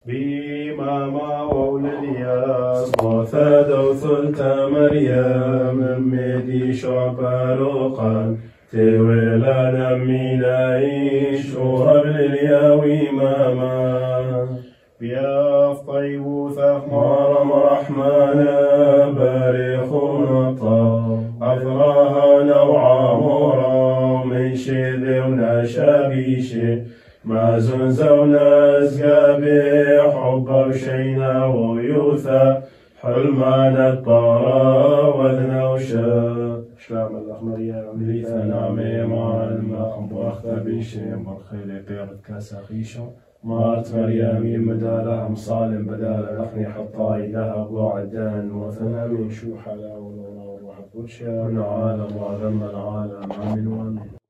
بما ما ولدياس وثادو ثلت مريم مدي شعبالوقا تويلا نمينا إيش وهب للياوي ماما بياف طيب ثمار مرحمانا باريخون طا أفراها نوعا مورا من شذي ونشابيشي ما زنزونا زقابي حب وشينا ويوثا حلمان الطارا وذنا وشا شلام الأخمر يا عمليثا نعمي مع الماء واخذ بيشي مرخيلي بيرد كاساخيشو مارت مريم مدالة مصالم بدالة نحني حطاي ذهب وعدان وثنا من شو حلا وروح وشا من عالم وعلم العالم آمين وآمين.